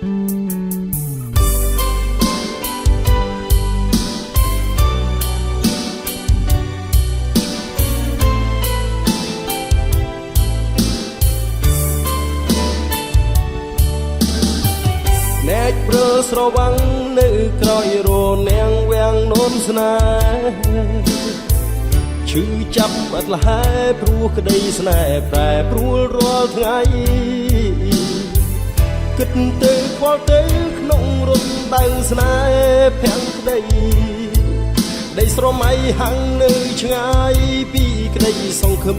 អ្នកព្រើស្រវាំងនៅក្រោយរនាងវាំងនោមស្នេហ៍ឈឺចាប់អត់លហែព្រោះក្តីស្នេហ៍ប្រែប្រួលរាល់ថ្ងៃគិតទៅខ្វល់ទៅក្នុងរំដៅស្នេហ៍ភាំងក្តីដីស្រមៃហាំងនៅឆ្ងាយពីក្តីសង្ឃឹម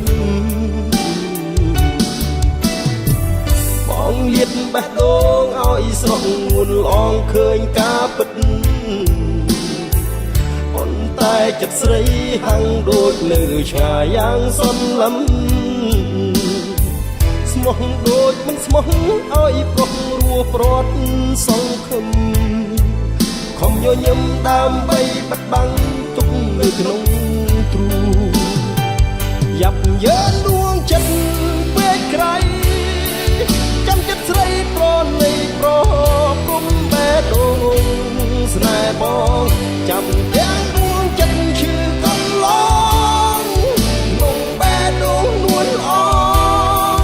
បងលៀតបេះដូងឲ្យស្រស់ងួនល្អងឃើញការពិតប៉ុន្តែចិត្តស្រីហាំងដូចនៅឆ្ងាយយ៉ាងសន្លឹមស្មោះដូចមិនស្មោះឲ្យប្រុសរស់ប្រត់សង្ឃឹមខំញញឹមដើម្បីបិទបាំងទុកនៅក្នុងទ្រូយ៉ាប់យ៉ឺនដួងចិត្តពេកក្រៃចាំចិត្តស្រីប្រណីប្រគុំបេះដូងស្នេហ៍បងចាំទាំងដួងចិត្តឈឺកន្លងមុំបេះដូងនួនអង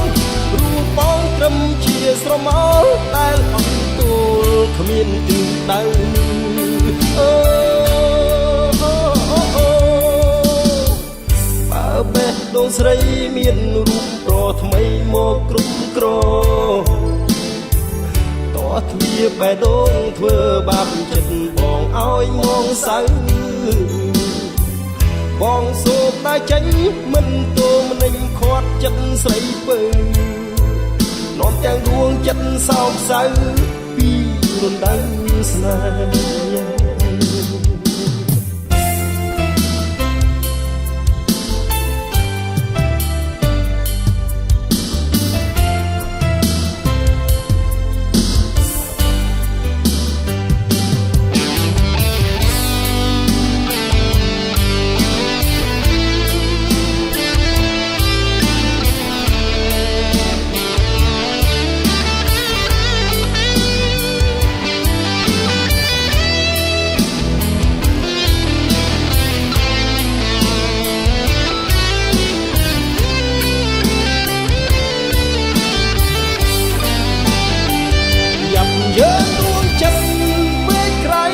រូបបងត្រឹមជាស្រមោលដែលអត់ទូលគ្មានទិសដៅបើបេះដូងស្រីមានរូបប្រថ្មីមកគ្រប់គ្រងតោះទ្វាបេះដូងធ្វើបាបចិត្តបងឲ្យមងសៅបងសូមតែចេញមិនទូមនិញខាត់ចិត្តស្រីពើនាំទាំងដួងចិត្តសោកសៅពីរំដៅស្នេហ៍យើងដួងចិត្តពេកក្រៃ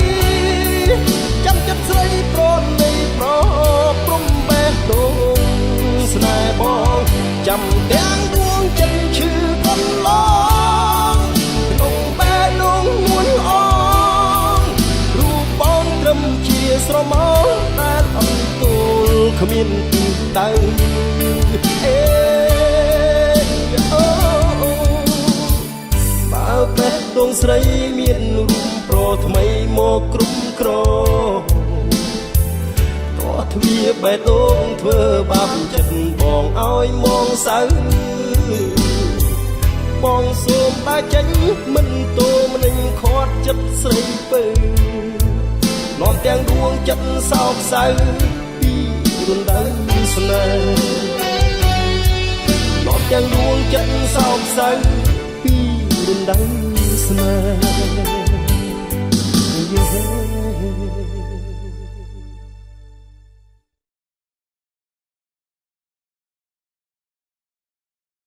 ចាំចិត្តស្រីប្រណីប្រព្រំបេះដូងស្នេហ៍បងចាំទាំងដួងចិត្តឈឺកន្លងក្នុងបេះដូងនួនអងរូបបងត្រឹមជាស្រមោលដែលអត់ទូលគ្មានទិសដៅបេះដូងស្រីមានរូបប្រថ្មីមកគ្រប់គ្រងតោះទ្វាបេះដូងធ្វើបាបចិត្តបងឲ្យមងសៅបងសូមតែចេញមិនទូមនិញខាត់ចិត្តស្រីពើនាំទាំងដួងចិត្តសោកសៅពីរំដៅស្នេហ៍នាំទាំងដួងចិត្តសោកសៅពីរំដៅស្នេហ៍